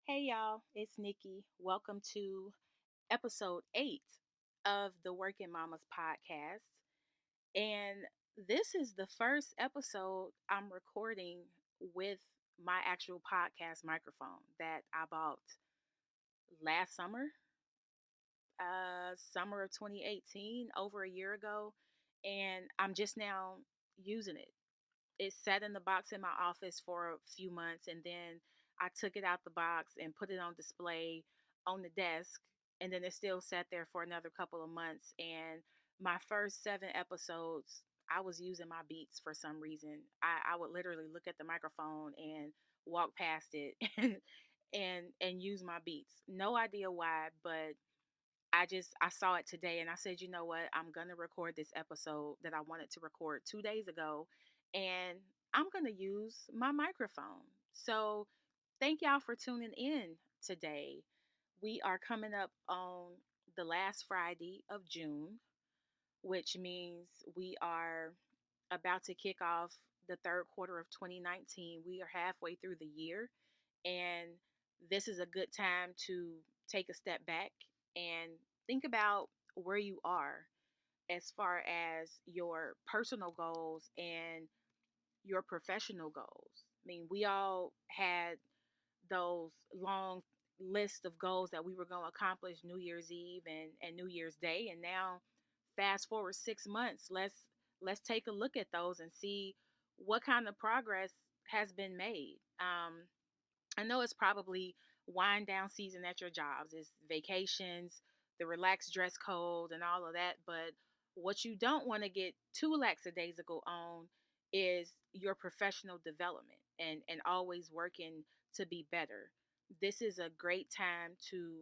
Hey y'all, it's Nikki. Welcome to episode 8 of the WERKin Mommas podcast. And this is the first episode I'm recording with my actual podcast microphone that I bought last summer of 2018, over a year ago. And I'm just now using it. It sat in the box in my office for a few months, and then I took it out the box and put it on display on the desk, and then it still sat there for another couple of months. And my first 7 episodes, I was using my beats for some reason. I would literally look at the microphone and walk past it and use my beats. No idea why, but I saw it today and I said, you know what? I'm going to record this episode that I wanted to record 2 days ago, and I'm going to use my microphone. So, thank y'all for tuning in today. We are coming up on the last Friday of June, which means we are about to kick off the third quarter of 2019. We are halfway through the year, and this is a good time to take a step back and think about where you are as far as your personal goals and your professional goals. I mean, we all had those long list of goals that we were going to accomplish New Year's Eve and New Year's Day, and now fast forward 6 months, let's take a look at those and see what kind of progress has been made. I know it's probably wind down season at your jobs. It's vacations, the relaxed dress code, and all of that. But what you don't want to get too lackadaisical on is your professional development and always working to be better. This is a great time to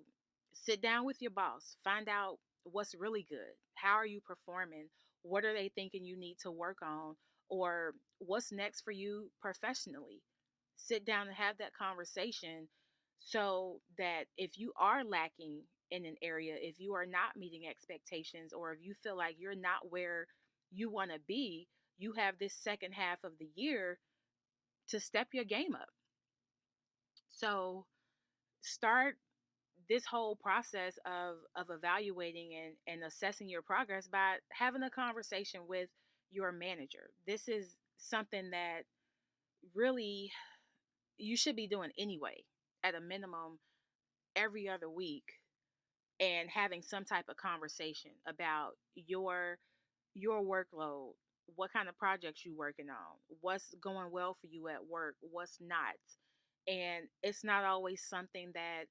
sit down with your boss, find out what's really good. How are you performing? What are they thinking you need to work on? Or what's next for you professionally? Sit down and have that conversation so that if you are lacking in an area, if you are not meeting expectations, or if you feel like you're not where you want to be, you have this second half of the year to step your game up. So start this whole process of evaluating and assessing your progress by having a conversation with your manager. This is something that really you should be doing anyway, at a minimum every other week, and having some type of conversation about your workload, what kind of projects you working on, what's going well for you at work, what's not. And it's not always something that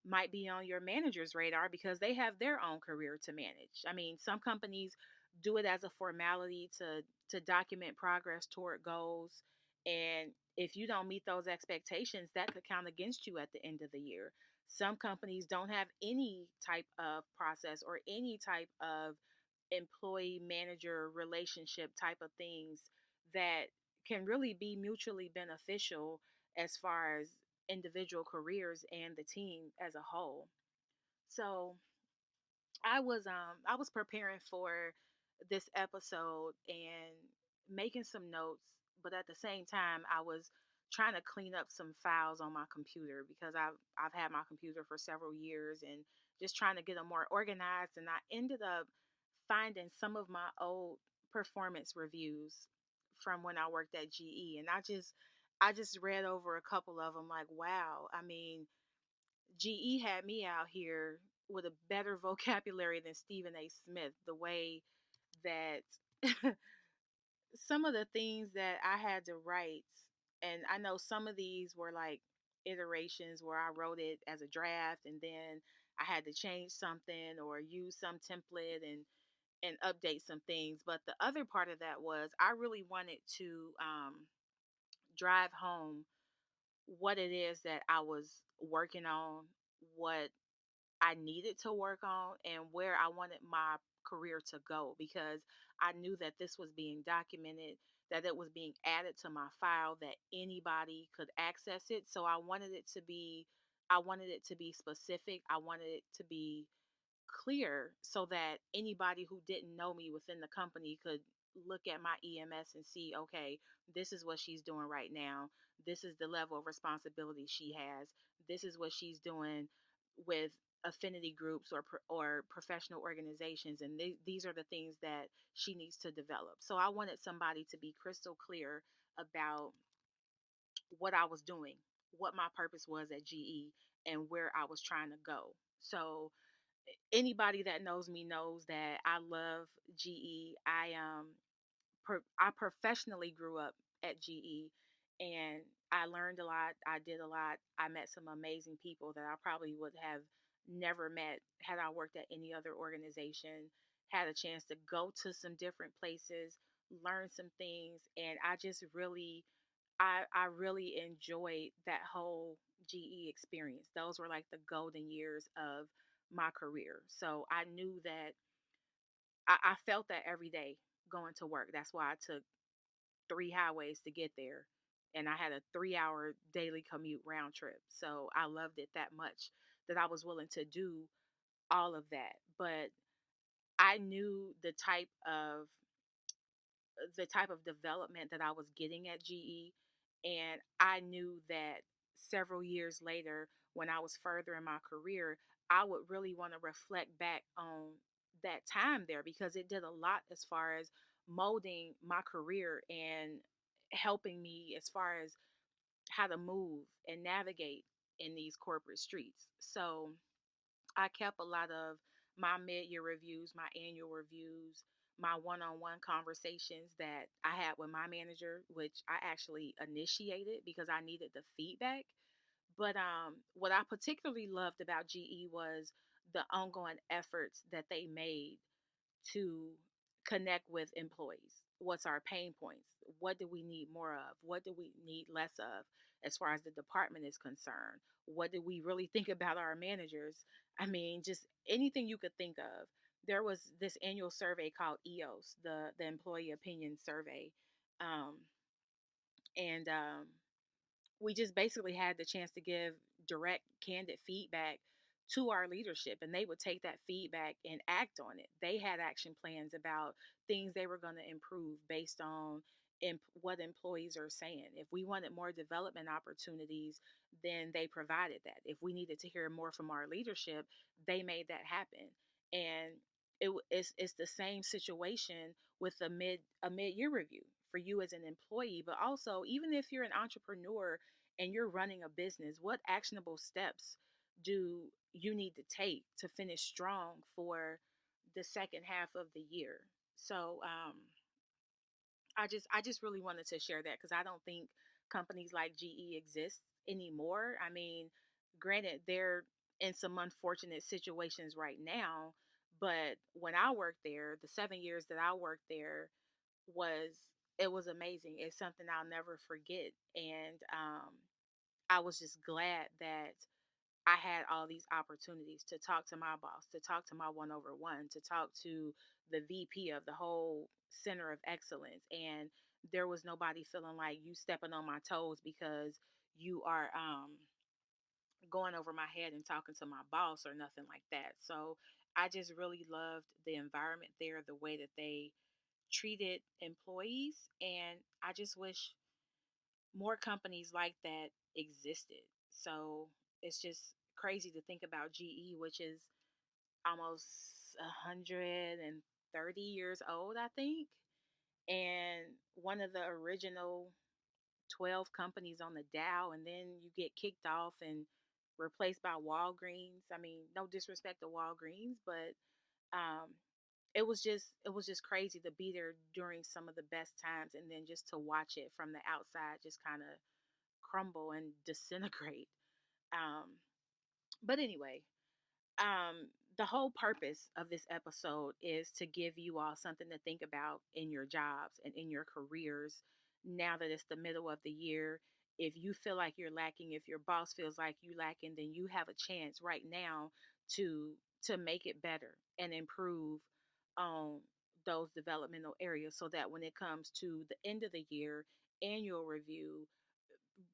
might be on your manager's radar because they have their own career to manage. I mean, some companies do it as a formality to document progress toward goals, and if you don't meet those expectations, that could count against you at the end of the year. Some companies don't have any type of process or any type of employee manager relationship type of things that can really be mutually beneficial as far as individual careers and the team as a whole. So I was preparing for this episode and making some notes, but at the same time I was trying to clean up some files on my computer because I've had my computer for several years, and just trying to get them more organized. And I ended up finding some of my old performance reviews from when I worked at GE, and I just read over a couple of them, like, wow. I mean, GE had me out here with a better vocabulary than Stephen A. Smith. The way that some of the things that I had to write, and I know some of these were like iterations where I wrote it as a draft, and then I had to change something or use some template and update some things. But the other part of that was I really wanted to drive home what it is that I was working on, what I needed to work on, and where I wanted my career to go, because I knew that this was being documented, that it was being added to my file, that anybody could access it. So I wanted it to be specific. I wanted it to be clear so that anybody who didn't know me within the company could look at my EMS and see, okay, this is what she's doing right now. This is the level of responsibility she has. This is what she's doing with affinity groups or professional organizations, and these are the things that she needs to develop. So I wanted somebody to be crystal clear about what I was doing, what my purpose was at GE, and where I was trying to go. So anybody that knows me knows that I love GE. I professionally grew up at GE, and I learned a lot. I did a lot. I met some amazing people that I probably would have never met had I worked at any other organization. Had a chance to go to some different places, learn some things, and I really enjoyed that whole GE experience. Those were like the golden years of my career. So I knew that I felt that every day going to work. That's why I took three highways to get there. And I had a 3 hour daily commute round trip. So I loved it that much that I was willing to do all of that. But I knew the type of development that I was getting at GE. And I knew that several years later, when I was further in my career, I would really want to reflect back on that time there because it did a lot as far as molding my career and helping me as far as how to move and navigate in these corporate streets. So I kept a lot of my mid-year reviews, my annual reviews, my one-on-one conversations that I had with my manager, which I actually initiated because I needed the feedback. But what I particularly loved about GE was the ongoing efforts that they made to connect with employees. What's our pain points? What do we need more of? What do we need less of as far as the department is concerned? What do we really think about our managers? I mean, just anything you could think of. There was this annual survey called EOS, the Employee Opinion Survey. Um, and we just basically had the chance to give direct, candid feedback to our leadership, and they would take that feedback and act on it. They had action plans about things they were going to improve based on what employees are saying. If we wanted more development opportunities, then they provided that. If we needed to hear more from our leadership, they made that happen. And it's the same situation with a mid-year review for you as an employee, but also even if you're an entrepreneur and you're running a business, what actionable steps do you need to take to finish strong for the second half of the year? So I just really wanted to share that because I don't think companies like GE exist anymore. I mean, granted, they're in some unfortunate situations right now, but when I worked there, the 7 years that I worked there was it was amazing. It's something I'll never forget, and I was just glad that I had all these opportunities to talk to my boss, to talk to my one over one, to talk to the VP of the whole center of excellence. And there was nobody feeling like you stepping on my toes because you are going over my head and talking to my boss or nothing like that. So I just really loved the environment there, the way that they treated employees. And I just wish more companies like that existed. So it's just crazy to think about GE, which is almost 130 years old, I think, and one of the original 12 companies on the Dow, and then you get kicked off and replaced by Walgreens. I mean, no disrespect to Walgreens, but um, it was just crazy to be there during some of the best times, and then just to watch it from the outside, just kind of crumble and disintegrate. Um, but anyway, the whole purpose of this episode is to give you all something to think about in your jobs and in your careers now that it's the middle of the year. If you feel like you're lacking, if your boss feels like you lacking, then you have a chance right now to to make it better and improve on those developmental areas so that when it comes to the end of the year annual review,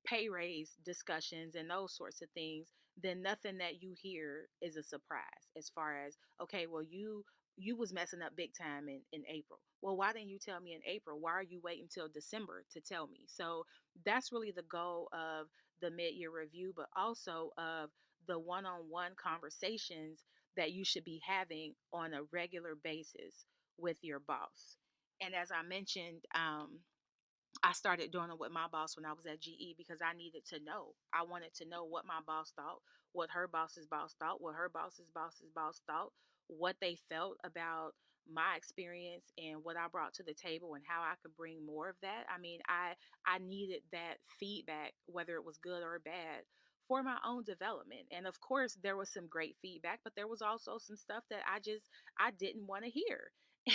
pay raise discussions and those sorts of things, then nothing that you hear is a surprise as far as, okay, well, you you was messing up big time in April. Well, why didn't you tell me in April? Why are you waiting till December to tell me? So that's really the goal of the mid-year review, but also of the one-on-one conversations that you should be having on a regular basis with your boss. And as I mentioned, I started doing it with my boss when I was at GE because I needed to know. I wanted to know what my boss thought, what her boss's boss thought, what her boss's boss thought, what they felt about my experience and what I brought to the table and how I could bring more of that. I mean, I needed that feedback, whether it was good or bad, for my own development. And of course, there was some great feedback, but there was also some stuff that I didn't want to hear.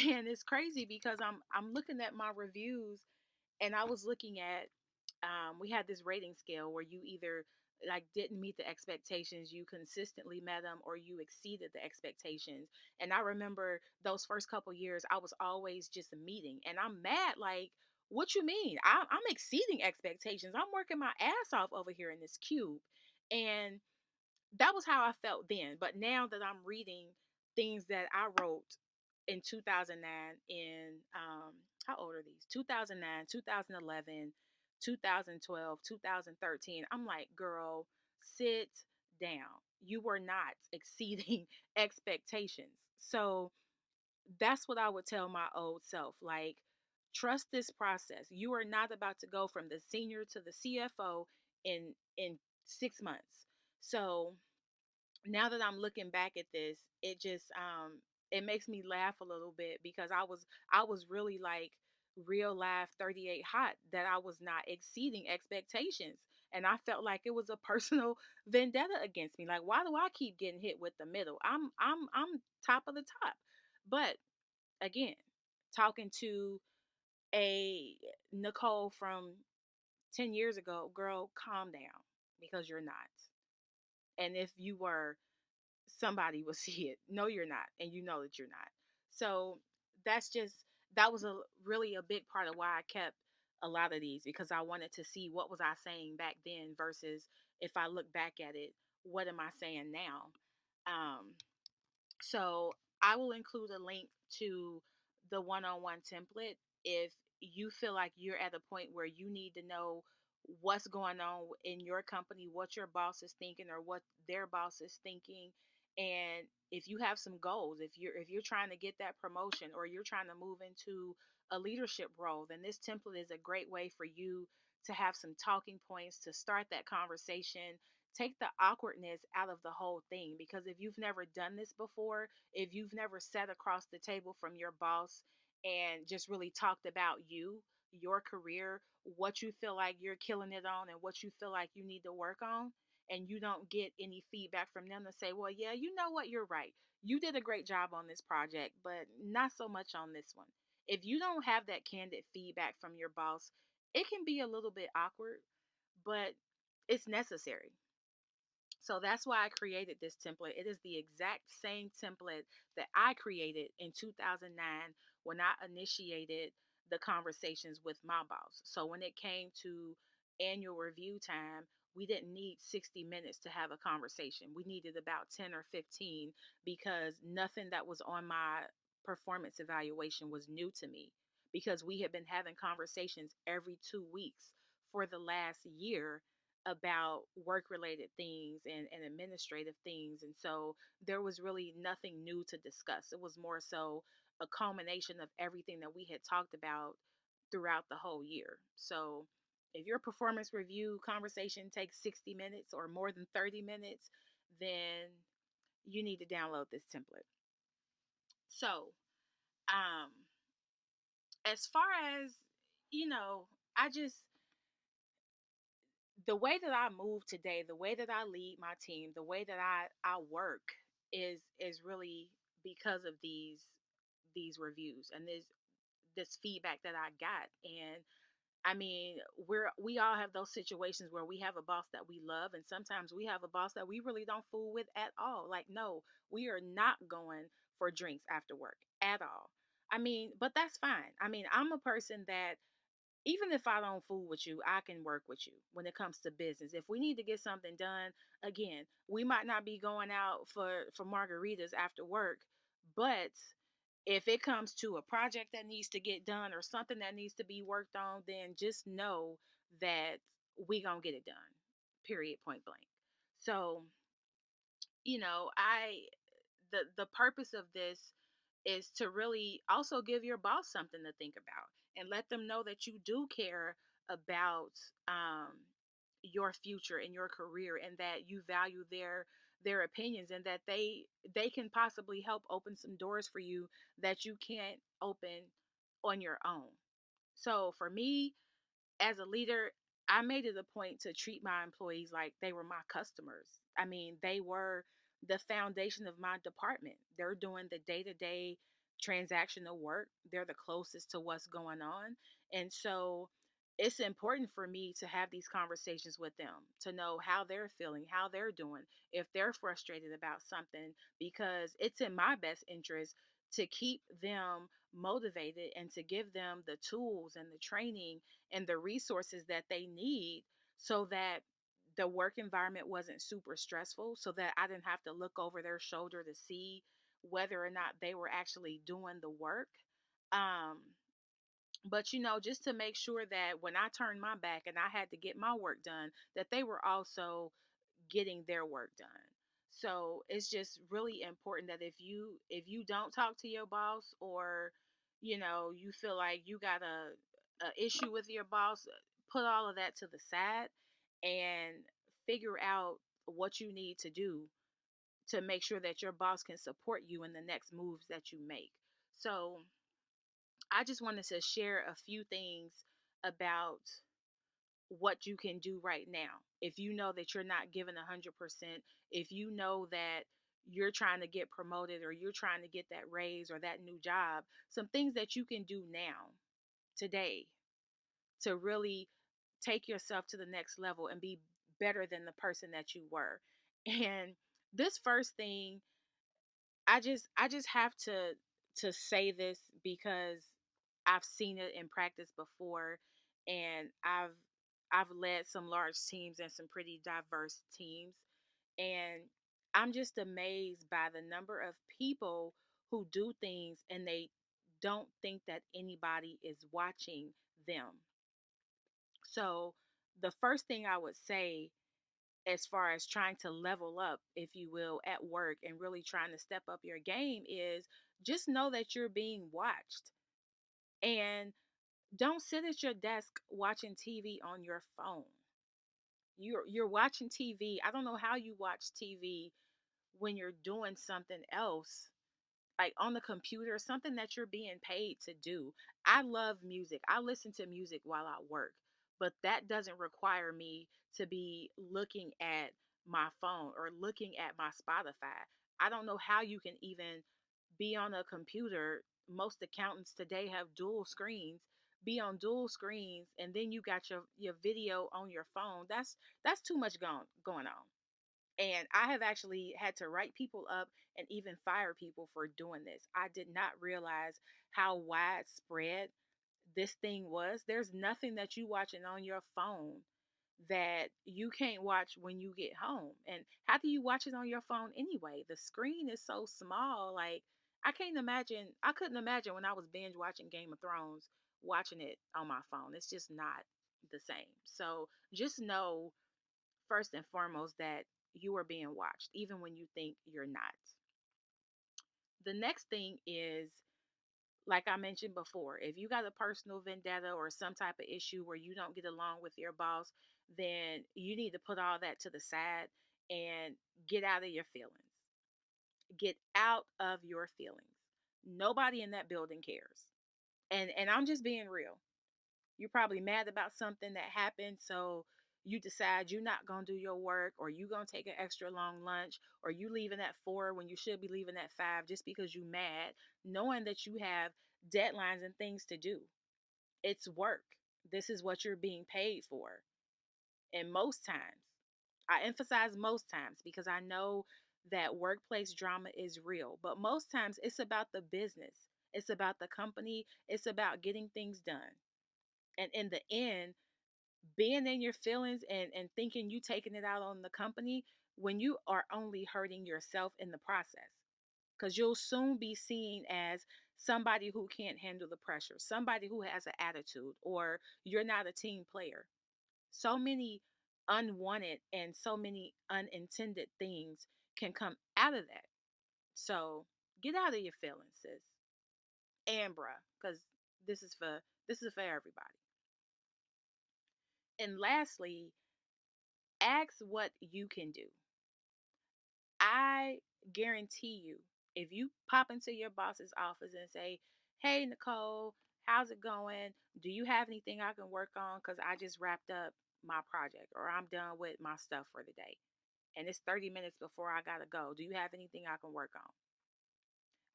And it's crazy because I'm looking at my reviews and I was looking at we had this rating scale where you either like didn't meet the expectations, you consistently met them, or you exceeded the expectations. And I remember those first couple years, I was always just meeting, and I'm mad. Like, what you mean? I'm exceeding expectations. I'm working my ass off over here in this cube, and that was how I felt then. But now that I'm reading things that I wrote in 2009, in how old are these? 2009, 2011, 2012, 2013. I'm like, girl, sit down. You were not exceeding expectations. So that's what I would tell my old self. Like, trust this process. You are not about to go from the senior to the CFO in 6 months. So now that I'm looking back at this, it just it makes me laugh a little bit because I was really like real life 38 hot that I was not exceeding expectations. And I felt like it was a personal vendetta against me. Like, why do I keep getting hit with the middle? I'm top of the top. But again, talking to a Nicole from 10 years ago, girl, calm down because you're not. And if you were, somebody will see it. No, you're not, and you know that you're not. So that's just that was a really a big part of why I kept a lot of these, because I wanted to see what was I saying back then versus if I look back at it, what am I saying now? So I will include a link to the one-on-one template if you feel like you're at a point where you need to know what's going on in your company, what your boss is thinking or what their boss is thinking. And if you have some goals, if you're trying to get that promotion or you're trying to move into a leadership role, then this template is a great way for you to have some talking points to start that conversation. Take the awkwardness out of the whole thing, because if you've never done this before, if you've never sat across the table from your boss and just really talked about you, your career, what you feel like you're killing it on and what you feel like you need to work on, and you don't get any feedback from them to say, well, yeah, you know what, you're right, you did a great job on this project, but not so much on this one. If you don't have that candid feedback from your boss, it can be a little bit awkward, but it's necessary. So that's why I created this template. It is the exact same template that I created in 2009 when I initiated the conversations with my boss. So when it came to annual review time, we didn't need 60 minutes to have a conversation. We needed about 10 or 15 because nothing that was on my performance evaluation was new to me, because we had been having conversations every 2 weeks for the last year about work related things and administrative things. And so there was really nothing new to discuss. It was more so a culmination of everything that we had talked about throughout the whole year. So if your performance review conversation takes 60 minutes or more than 30 minutes, then you need to download this template. So, um, as far as, you know, I just, the way that I move today, the way that I lead my team, the way that I work is really because of these reviews and this feedback that I got. And I mean, we all have those situations where we have a boss that we love, and sometimes we have a boss that we really don't fool with at all. Like, no, we are not going for drinks after work at all. I mean, but that's fine. I mean, I'm a person that even if I don't fool with you, I can work with you when it comes to business. If we need to get something done, again, we might not be going out for margaritas after work, but If it comes to a project that needs to get done or something that needs to be worked on, then just know that we gonna get it done. Period. Point blank. So, I the purpose of this is to really also give your boss something to think about and let them know that you do care about your future and your career, and that you value their opinions, and that they can possibly help open some doors for you that you can't open on your own. So for me, as a leader, I made it a point to treat my employees like they were my customers. I mean, they were the foundation of my department. They're doing the day to day transactional work, they're the closest to what's going on. And so it's important for me to have these conversations with them, to know how they're feeling, how they're doing, if they're frustrated about something, because it's in my best interest to keep them motivated and to give them the tools and the training and the resources that they need, so that the work environment wasn't super stressful, so that I didn't have to look over their shoulder to see whether or not they were actually doing the work. Um, but just to make sure that when I turned my back and I had to get my work done, that they were also getting their work done. So it's just really important that if you don't talk to your boss, or you feel like you got a issue with your boss, put all of that to the side and figure out what you need to do to make sure that your boss can support you in the next moves that you make. So I just wanted to share a few things about what you can do right now. If you know that you're not giving 100%, if you know that you're trying to get promoted, or you're trying to get that raise or that new job, some things that you can do now, today, to really take yourself to the next level and be better than the person that you were. And this first thing, I just have to say this because I've seen it in practice before, and I've led some large teams and some pretty diverse teams, and I'm just amazed by the number of people who do things and they don't think that anybody is watching them. So the first thing I would say, as far as trying to level up, if you will, at work and really trying to step up your game, is just know that you're being watched. And don't sit at your desk watching TV on your phone. You're watching TV. I don't know how you watch TV when you're doing something else, like on the computer, something that you're being paid to do. I love music. I listen to music while I work, but that doesn't require me to be looking at my phone or looking at my Spotify. I don't know how you can even be on a computer. Most accountants today have dual screens. Be on dual screens, and then you got your video on your phone. That's too much going on. And I have actually had to write people up and even fire people for doing this. I did not realize how widespread this thing was. There's nothing that you watching on your phone that you can't watch when you get home. And how do you watch it on your phone anyway? The screen is so small. Like, I couldn't imagine when I was binge watching Game of Thrones watching it on my phone. It's just not the same. So just know, first and foremost, that you are being watched, even when you think you're not. The next thing is, like I mentioned before, if you got a personal vendetta or some type of issue where you don't get along with your boss, then you need to put all that to the side and get out of your feelings. Get out of your feelings. Nobody in that building cares. And I'm just being real. You're probably mad about something that happened, so you decide you're not going to do your work, or you going to take an extra long lunch, or you leaving at 4 when you should be leaving at 5, just because you mad, knowing that you have deadlines and things to do. It's work. This is what you're being paid for. And most times, I emphasize most times because I know that workplace drama is real, but most times it's about the business. It's about the company. It's about getting things done. And in the end, being in your feelings and thinking you taking it out on the company, when you are only hurting yourself in the process, because you'll soon be seen as somebody who can't handle the pressure, somebody who has an attitude, or you're not a team player. So many unwanted and so many unintended things can come out of that. So get out of your feelings, sis and bruh, because this is for everybody. And lastly, ask what you can do. I guarantee you, if you pop into your boss's office and say, "Hey, Nicole, how's it going? Do you have anything I can work on? Because I just wrapped up my project or I'm done with my stuff for the day. And it's 30 minutes before I got to go. Do you have anything I can work on?"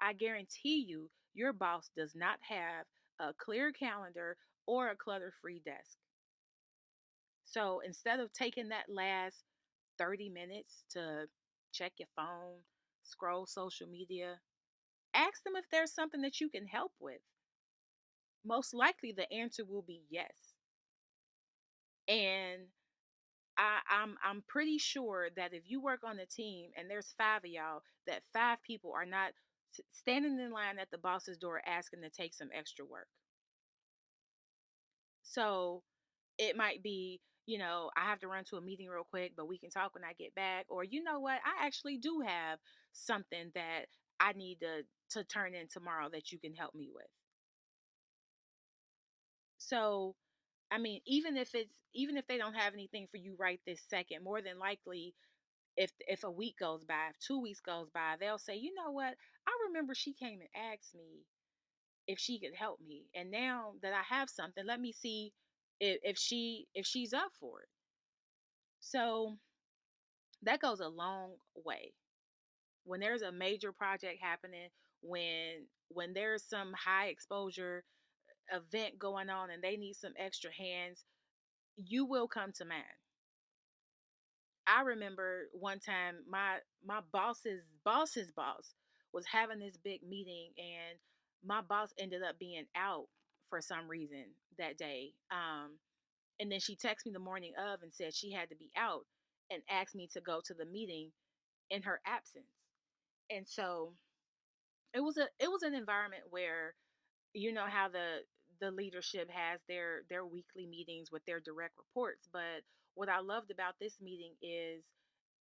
I guarantee you, your boss does not have a clear calendar or a clutter free desk. So instead of taking that last 30 minutes to check your phone, scroll social media, ask them if there's something that you can help with. Most likely the answer will be yes. And I'm pretty sure that if you work on a team and there's five of y'all, that five people are not standing in line at the boss's door asking to take some extra work. So it might be, I have to run to a meeting real quick, but we can talk when I get back. Or you know what, I actually do have something that I need to turn in tomorrow that you can help me with. So I mean, even if they don't have anything for you right this second, more than likely, if a week goes by, if 2 weeks goes by, they'll say, you know what, I remember she came and asked me if she could help me, and now that I have something, let me see if she's up for it. So that goes a long way. When there's a major project happening, when there's some high exposure event going on and they need some extra hands, you will come to mind. I remember one time my boss's boss was having this big meeting, and my boss ended up being out for some reason that day. And then she texted me the morning of and said she had to be out and asked me to go to the meeting in her absence. And so it was an environment where, you know how the leadership has their weekly meetings with their direct reports, but what I loved about this meeting is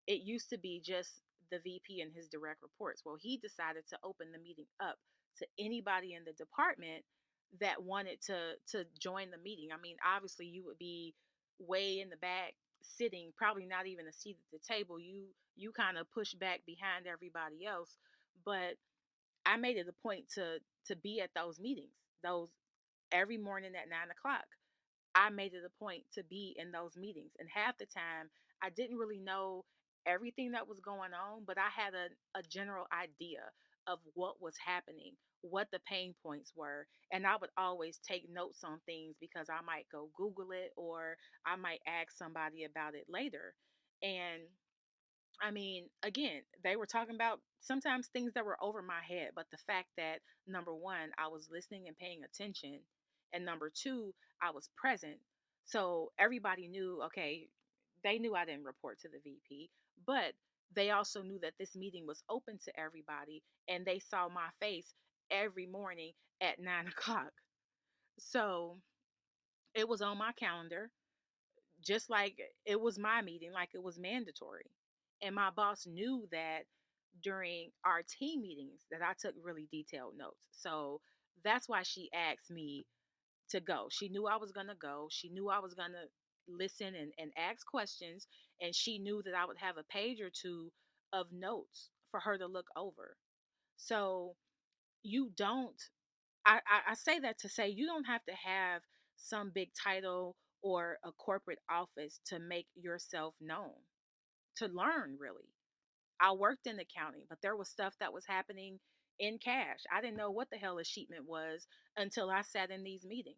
it used to be just the VP and his direct reports. Well, he decided to open the meeting up to anybody in the department that wanted to join the meeting. I mean, obviously you would be way in the back sitting, probably not even a seat at the table. You kind of push back behind everybody else, but I made it a point to be at those meetings, those every morning at 9 o'clock. I made it a point to be in those meetings. And half the time, I didn't really know everything that was going on, but I had a general idea of what was happening, what the pain points were. And I would always take notes on things because I might go Google it or I might ask somebody about it later. And I mean, again, they were talking about sometimes things that were over my head, but the fact that number one, I was listening and paying attention, and number two, I was present. So everybody knew, okay, they knew I didn't report to the VP, but they also knew that this meeting was open to everybody, and they saw my face every morning at 9 o'clock. So it was on my calendar just like it was my meeting, like it was mandatory. And my boss knew that during our team meetings that I took really detailed notes. So that's why she asked me to go. She knew I was going to go. She knew I was going to listen and ask questions. And she knew that I would have a page or two of notes for her to look over. So you don't I say that to say you don't have to have some big title or a corporate office to make yourself known, to learn really. I worked in accounting, but there was stuff that was happening in cash. I didn't know what the hell a sheetment was until I sat in these meetings.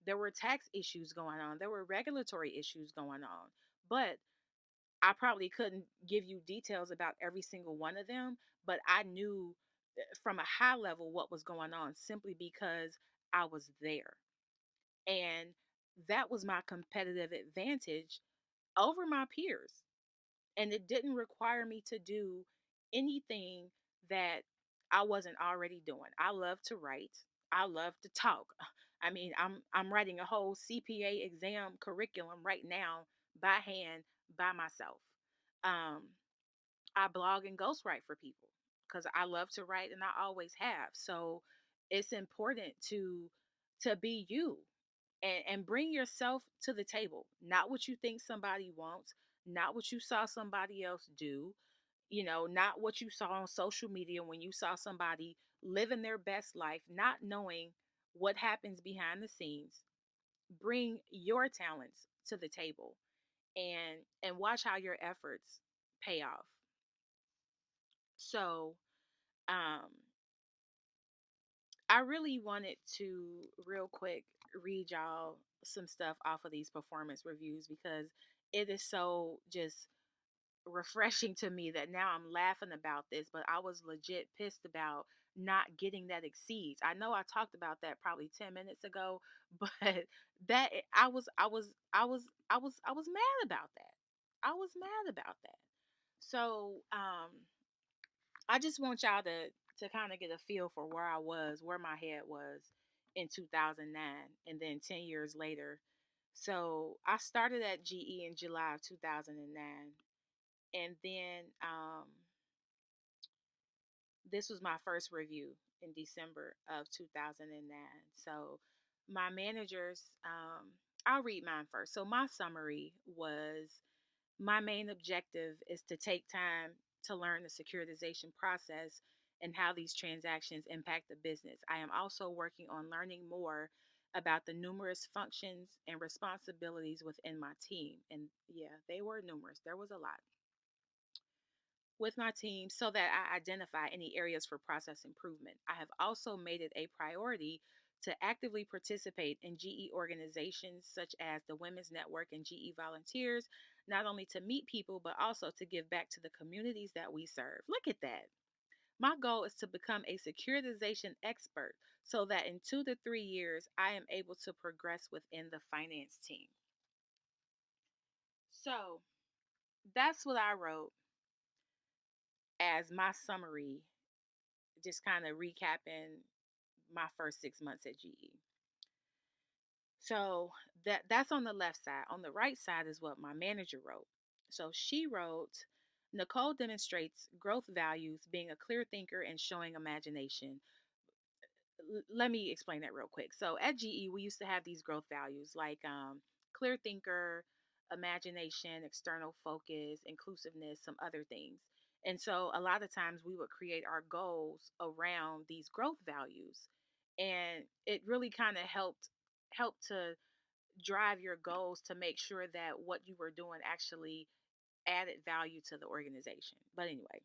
There were tax issues going on, there were regulatory issues going on, but I probably couldn't give you details about every single one of them, but I knew from a high level what was going on simply because I was there. And that was my competitive advantage over my peers. And it didn't require me to do anything that I wasn't already doing. I love to write. I love to talk. I mean, I'm writing a whole CPA exam curriculum right now by hand by myself. Um, I blog and ghostwrite for people because I love to write and I always have. So it's important to be you and bring yourself to the table, not what you think somebody wants, not what you saw somebody else do, not what you saw on social media when you saw somebody living their best life, not knowing what happens behind the scenes. Bring your talents to the table and watch how your efforts pay off. So, um I really wanted to real quick read y'all some stuff off of these performance reviews because it is so just refreshing to me that now I'm laughing about this, but I was legit pissed about not getting that exceeds. I know I talked about that probably 10 minutes ago, but that I was mad about that. I was mad about that. So, I just want y'all to kind of get a feel for where I was, where my head was in 2009 and then 10 years later. So, I started at GE in July of 2009 and then this was my first review in December of 2009. So, my managers I'll read mine first. So, my summary was my main objective is to take time to learn the securitization process and how these transactions impact the business. I am also working on learning more about the numerous functions and responsibilities within my team. And yeah, they were numerous, there was a lot with my team so that I identify any areas for process improvement. I have also made it a priority to actively participate in GE organizations such as the Women's Network and GE Volunteers, not only to meet people, but also to give back to the communities that we serve. Look at that. My goal is to become a securitization expert so that in 2 to 3 years, I am able to progress within the finance team. So that's what I wrote as my summary, just kind of recapping my first 6 months at GE. So that's on the left side. On the right side is what my manager wrote. So she wrote, Nicole demonstrates growth values, being a clear thinker and showing imagination. Let me explain that real quick. So at GE, we used to have these growth values like clear thinker, imagination, external focus, inclusiveness, some other things. And so a lot of times we would create our goals around these growth values. And it really kind of helped to drive your goals to make sure that what you were doing actually added value to the organization. But anyway,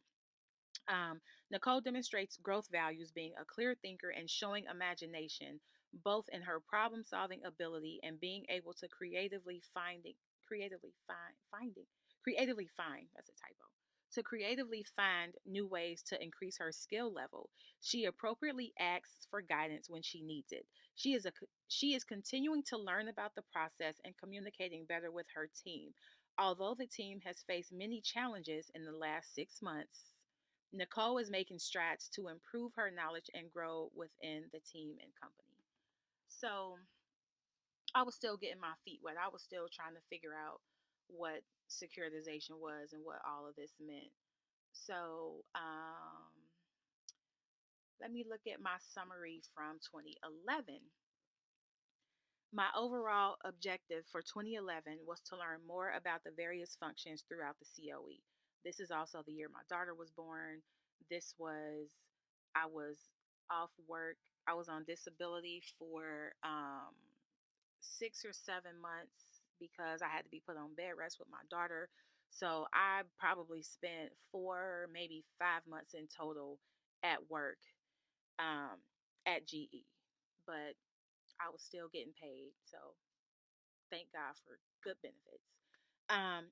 um, Nicole demonstrates growth values, being a clear thinker and showing imagination, both in her problem-solving ability and being able to creatively find, that's a typo, to creatively find new ways to increase her skill level. She appropriately asks for guidance when she needs it. She is continuing to learn about the process and communicating better with her team. Although the team has faced many challenges in the last 6 months, Nicole is making strides to improve her knowledge and grow within the team and company. So I was still getting my feet wet. I was still trying to figure out what securitization was and what all of this meant. So let me look at my summary from 2011. My overall objective for 2011 was to learn more about the various functions throughout the COE. This is also the year my daughter was born. I was off work. I was on disability for 6 or 7 months because I had to be put on bed rest with my daughter. So I probably spent 4, maybe 5 months in total at work um, at GE. But I was still getting paid. So thank God for good benefits.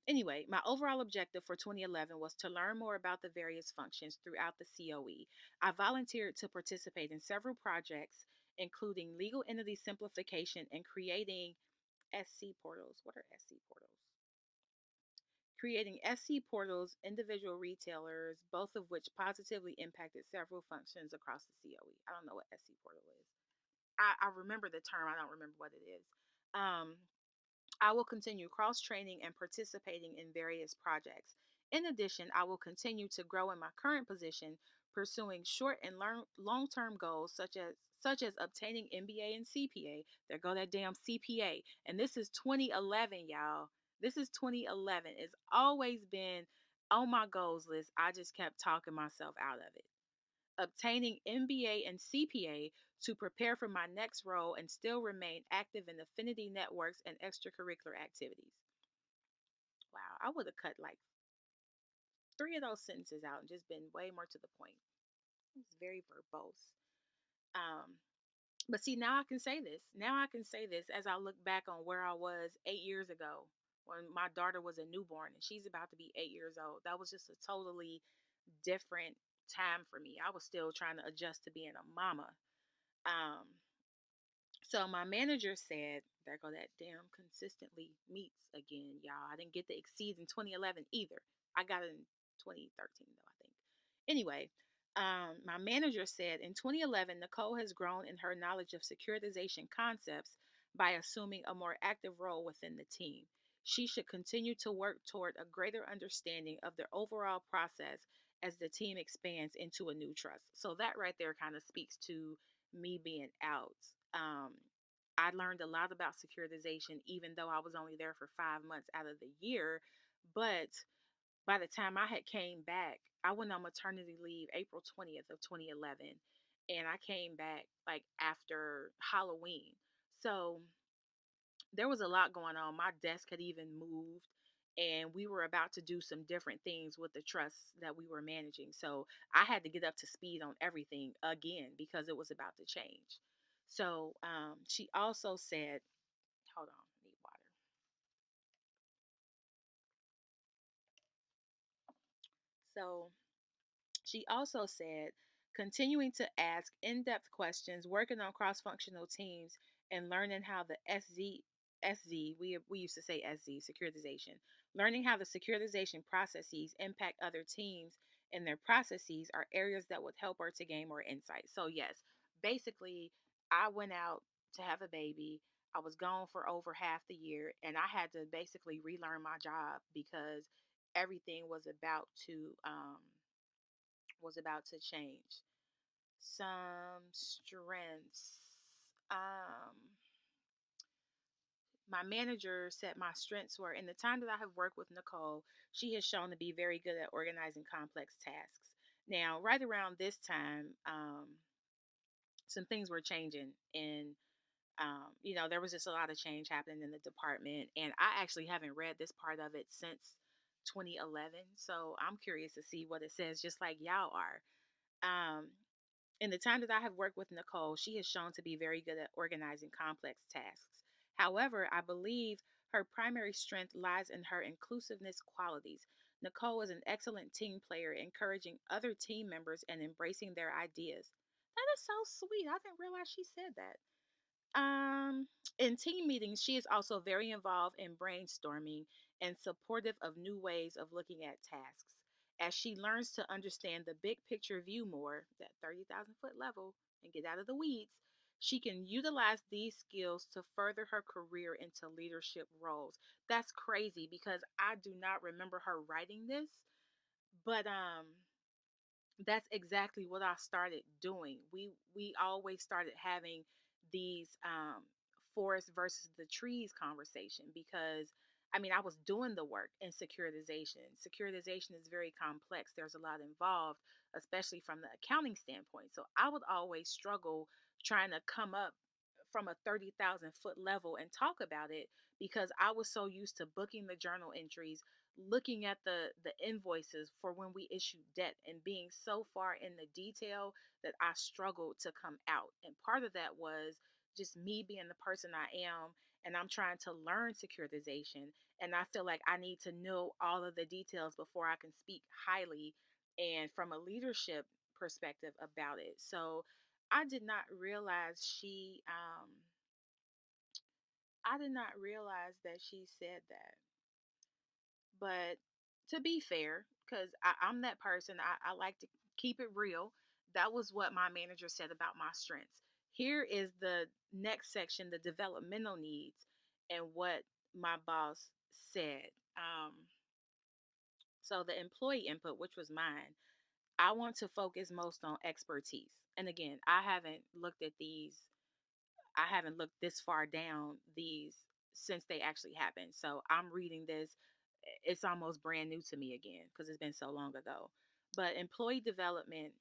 Anyway, my overall objective for 2011 was to learn more about the various functions throughout the COE. I volunteered to participate in several projects, including legal entity simplification and creating SC portals. What are SC portals? creating SC portals, individual retailers, both of which positively impacted several functions across the COE. I don't know what SC portal is. I remember the term, I don't remember what it is. Um, I will continue cross training and participating in various projects. In addition, I will continue to grow in my current position, pursuing short and long term goals such as obtaining MBA and CPA. There go that damn CPA. And this is 2011, y'all. This is 2011. It's always been on my goals list. I just kept talking myself out of it. Obtaining MBA and CPA to prepare for my next role and still remain active in affinity networks and extracurricular activities. Wow, I would have cut like three of those sentences out and just been way more to the point. It's very verbose. Um, but see, now I can say this. Now I can say this as I look back on where I was 8 years ago when my daughter was a newborn and she's about to be 8 years old. That was just a totally different time for me. I was still trying to adjust to being a mama. Um, So my manager said, there go that damn consistently meets again, y'all. I didn't get the exceeds in 2011 either. I got it in 2013 though, I think. Anyway, my manager said in 2011, Nicole has grown in her knowledge of securitization concepts by assuming a more active role within the team. She should continue to work toward a greater understanding of the overall process as the team expands into a new trust. So that right there kind of speaks to me being out. Um, I learned a lot about securitization, even though I was only there for 5 months out of the year. But by the time I had came back, I went on maternity leave April 20th of 2011, and I came back like after Halloween. So there was a lot going on. My desk had even moved, and we were about to do some different things with the trusts that we were managing. So I had to get up to speed on everything again because it was about to change. So she also said, hold on, I need water. So she also said, continuing to ask in depth questions, working on cross functional teams, and learning how the we used to say SZ, securitization, learning how the securitization processes impact other teams and their processes are areas that would help her to gain more insight. So, yes, basically, I went out to have a baby. I was gone for over half the year, and I had to basically relearn my job because everything was about to change. Some strengths. Um, my manager said my strengths were in the time that I have worked with Nicole, she has shown to be very good at organizing complex tasks. Now, right around this time, some things were changing, and there was just a lot of change happening in the department. And I actually haven't read this part of it since 2011, so I'm curious to see what it says, just like y'all are. Um, In the time that I have worked with Nicole, she has shown to be very good at organizing complex tasks. However, I believe her primary strength lies in her inclusiveness qualities. Nicole is an excellent team player, encouraging other team members and embracing their ideas. That is so sweet. I didn't realize she said that. Um, in team meetings, she is also very involved in brainstorming and supportive of new ways of looking at tasks. As she learns to understand the big picture view more, that 30,000-foot level, and get out of the weeds, she can utilize these skills to further her career into leadership roles. That's crazy because I do not remember her writing this, but that's exactly what I started doing. We always started having these forest versus the trees conversation because I was doing the work in securitization. Securitization is very complex. There's a lot involved, especially from the accounting standpoint. So I would always struggle trying to come up from a 30,000-foot level and talk about it because I was so used to booking the journal entries, looking at the invoices for when we issued debt and being so far in the detail that I struggled to come out. And part of that was just me being the person I am, and I'm trying to learn securitization, and I feel like I need to know all of the details before I can speak highly and from a leadership perspective about it. So I did not realize I did not realize that she said that. But to be fair, because I'm that person, I like to keep it real. That was what my manager said about my strengths. Here is the next section, the developmental needs, and what my boss said. So the employee input, which was mine, I want to focus most on expertise. And again, I haven't looked this far down these since they actually happened. So I'm reading this. It's almost brand new to me again because it's been so long ago. But employee development,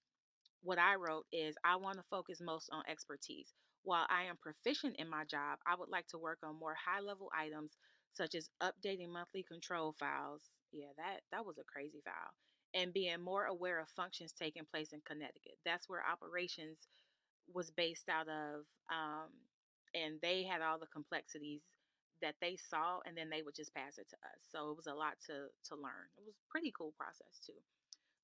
what I wrote is I want to focus most on expertise. While I am proficient in my job, I would like to work on more high level items such as updating monthly control files. Yeah, that was a crazy file. And being more aware of functions taking place in Connecticut. That's where operations was based out of, and they had all the complexities that they saw, and then they would just pass it to us. So it was a lot to learn. It was a pretty cool process too.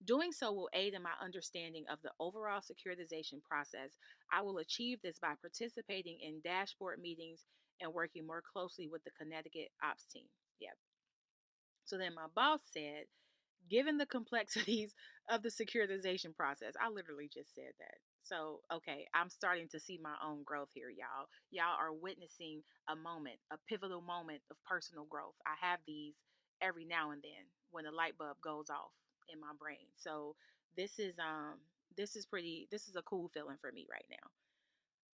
Doing so will aid in my understanding of the overall securitization process. I will achieve this by participating in dashboard meetings and working more closely with the Connecticut ops team. Yep. So then my boss said, given the complexities of the securitization process, I literally just said that. So, okay, I'm starting to see my own growth here, y'all. Y'all are witnessing a moment, a pivotal moment of personal growth. I have these every now and then when a light bulb goes off in my brain. So, this is this is a cool feeling for me right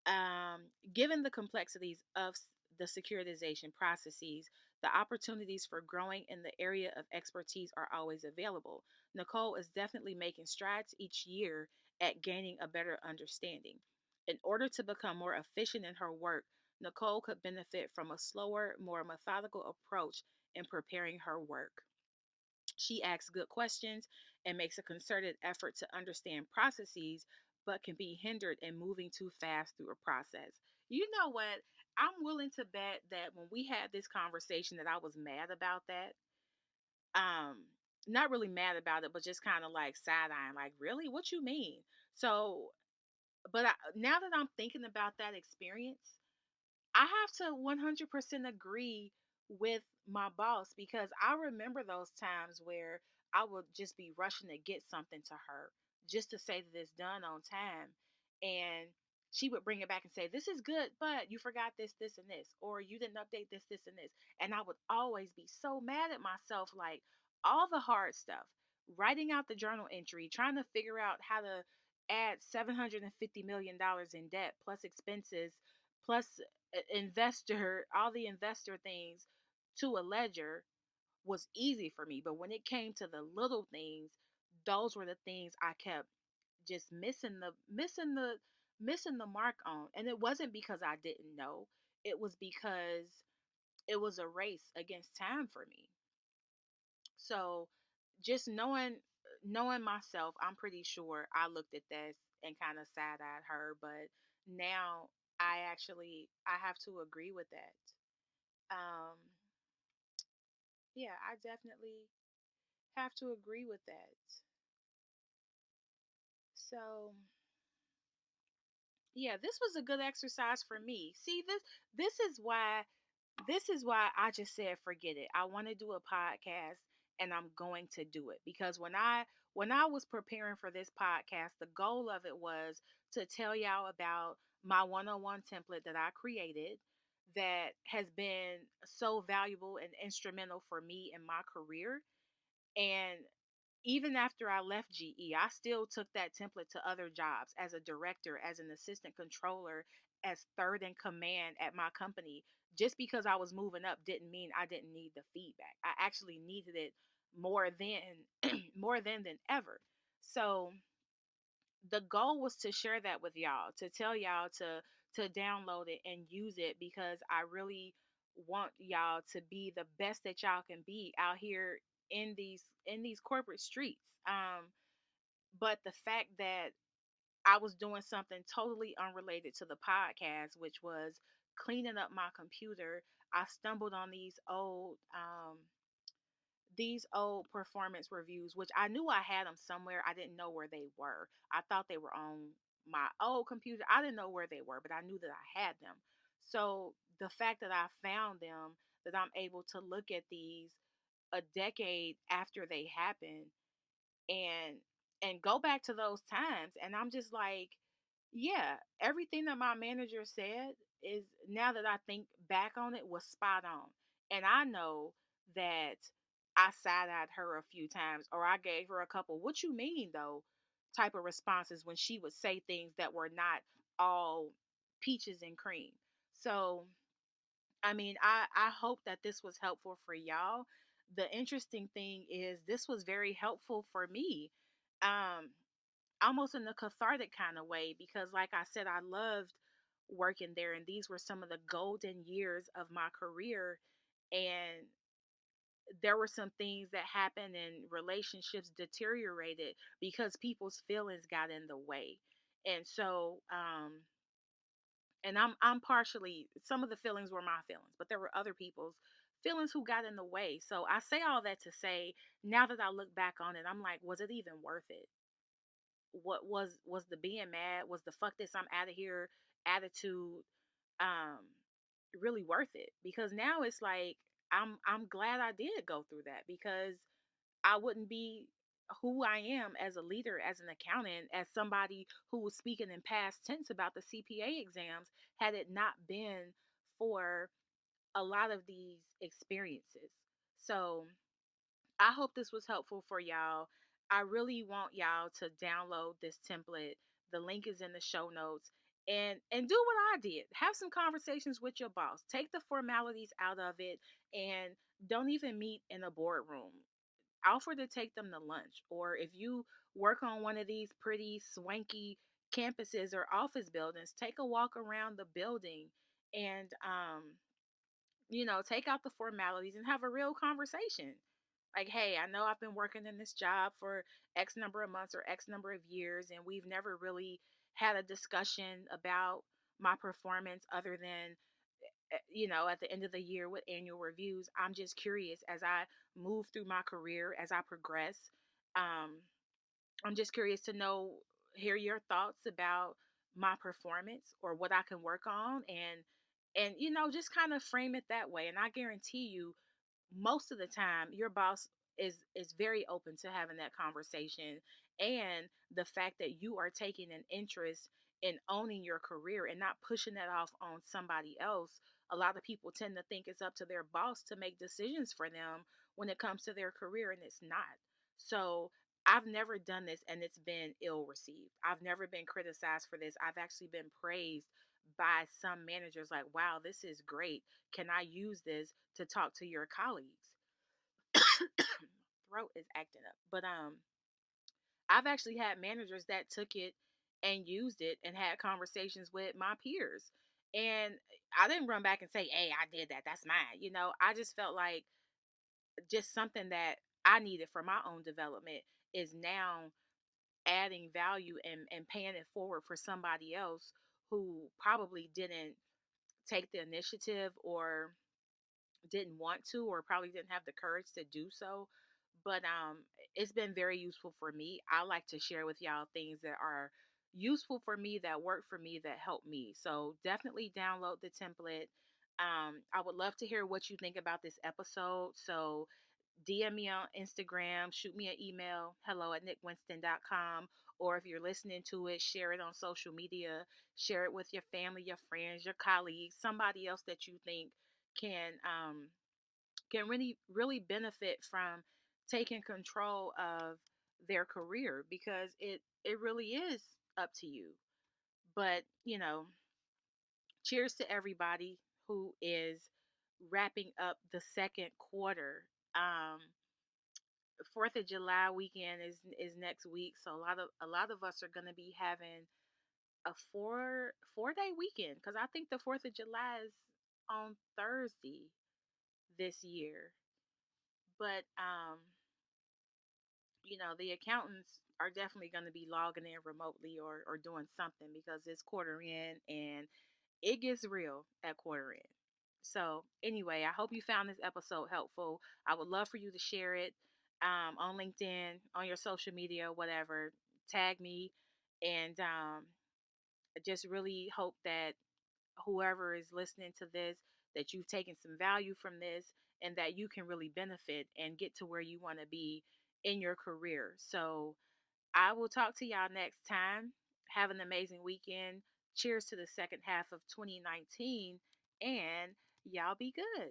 now. Given the complexities of the securitization processes, the opportunities for growing in the area of expertise are always available. Nicole is definitely making strides each year at gaining a better understanding. In order to become more efficient in her work, Nicole could benefit from a slower, more methodical approach in preparing her work. She asks good questions and makes a concerted effort to understand processes, but can be hindered in moving too fast through a process. You know what? I'm willing to bet that when we had this conversation that I was mad about that. Um Not really mad about it, but just kind of like side eyeing, like, really? What you mean? So, now that I'm thinking about that experience, I have to 100% agree with my boss because I remember those times where I would just be rushing to get something to her just to say that it's done on time. And she would bring it back and say, "This is good, but you forgot this, this, and this, or you didn't update this, this, and this." And I would always be so mad at myself, like all the hard stuff, writing out the journal entry, trying to figure out how to add $750 million in debt plus expenses plus investor, all the investor things to a ledger was easy for me. But when it came to the little things, those were the things I kept just missing the mark on. And it wasn't because I didn't know. It was because it was a race against time for me. So just knowing myself, I'm pretty sure I looked at this and kind of side eyed her, but now I have to agree with that. Um, yeah, I definitely have to agree with that. So yeah, this was a good exercise for me. See, this is why I just said forget it. I want to do a podcast and I'm going to do it because when I was preparing for this podcast, the goal of it was to tell y'all about my one-on-one template that I created that has been so valuable and instrumental for me in my career. And even after I left GE, I still took that template to other jobs as a director, as an assistant controller, as third in command at my company. Just because I was moving up didn't mean I didn't need the feedback. I actually needed it more than more than ever. So the goal was to share that with y'all, to tell y'all to download it and use it because I really want y'all to be the best that y'all can be out here in these corporate streets. But the fact that I was doing something totally unrelated to the podcast, which was cleaning up my computer, I stumbled on these old performance reviews, which I knew I had them somewhere. I didn't know where they were. I thought they were on my old computer. I didn't know where they were, but I knew that I had them. So the fact that I found them, that I'm able to look at these a decade after they happen, and go back to those times, and I'm just like, yeah, everything that my manager said is, now that I think back on it, was spot on. And I know that I side-eyed her a few times, or I gave her a couple "what you mean though" type of responses when she would say things that were not all peaches and cream. So I mean, I hope that this was helpful for y'all. The interesting thing is, this was very helpful for me. Um, Almost in a cathartic kind of way, because like I said, I loved working there, and these were some of the golden years of my career. And there were some things that happened, and relationships deteriorated because people's feelings got in the way. And so and I'm partially, some of the feelings were my feelings, but there were other people's feelings who got in the way. So I say all that to say, now that I look back on it, I'm like, was it even worth it? What was the being mad, was the "fuck this, I'm out of here" attitude um really worth it? Because now it's like, I'm glad I did go through that, because I wouldn't be who I am as a leader, as an accountant, as somebody who was speaking in past tense about the CPA exams, had it not been for a lot of these experiences. So I hope this was helpful for y'all. I really want y'all to download this template. The link is in the show notes. And do what I did. Have some conversations with your boss. Take the formalities out of it, and don't even meet in a boardroom. Offer to take them to lunch. Or if you work on one of these pretty swanky campuses or office buildings, take a walk around the building, and take out the formalities and have a real conversation. Like, hey, I know I've been working in this job for X number of months or X number of years, and we've never really had a discussion about my performance, other than, at the end of the year with annual reviews. I'm just curious, as I move through my career, as I progress. Um, I'm just curious to hear your thoughts about my performance, or what I can work on, and just kind of frame it that way. And I guarantee you, most of the time your boss is very open to having that conversation. And the fact that you are taking an interest in owning your career and not pushing that off on somebody else. A lot of people tend to think it's up to their boss to make decisions for them when it comes to their career, and it's not. So I've never done this, and it's been ill received. I've never been criticized for this. I've actually been praised by some managers, like, wow, this is great. Can I use this to talk to your colleagues? Throat is acting up. But I've actually had managers that took it and used it and had conversations with my peers. And I didn't run back and say, "Hey, I did that. That's mine." I just felt like, just something that I needed for my own development is now adding value, and paying it forward for somebody else who probably didn't take the initiative, or didn't want to, or probably didn't have the courage to do so. But it's been very useful for me. I like to share with y'all things that are useful for me, that work for me, that help me. So definitely download the template. I would love to hear what you think about this episode. So DM me on Instagram, shoot me an email, hello@nickwinston.com. Or if you're listening to it, share it on social media, share it with your family, your friends, your colleagues, somebody else that you think can really really benefit from taking control of their career, because it really is up to you. But cheers to everybody who is wrapping up the second quarter. Fourth of July weekend is next week, so a lot of us are going to be having a four day weekend, because I think the Fourth of July is on Thursday this year. But the accountants are definitely going to be logging in remotely, or doing something, because it's quarter in, and it gets real at quarter end. So, anyway, I hope you found this episode helpful. I would love for you to share it on LinkedIn, on your social media, whatever. Tag me, and I just really hope that whoever is listening to this, that you've taken some value from this, and that you can really benefit and get to where you want to be in your career. So I will talk to y'all next time. Have an amazing weekend. Cheers to the second half of 2019, and y'all be good.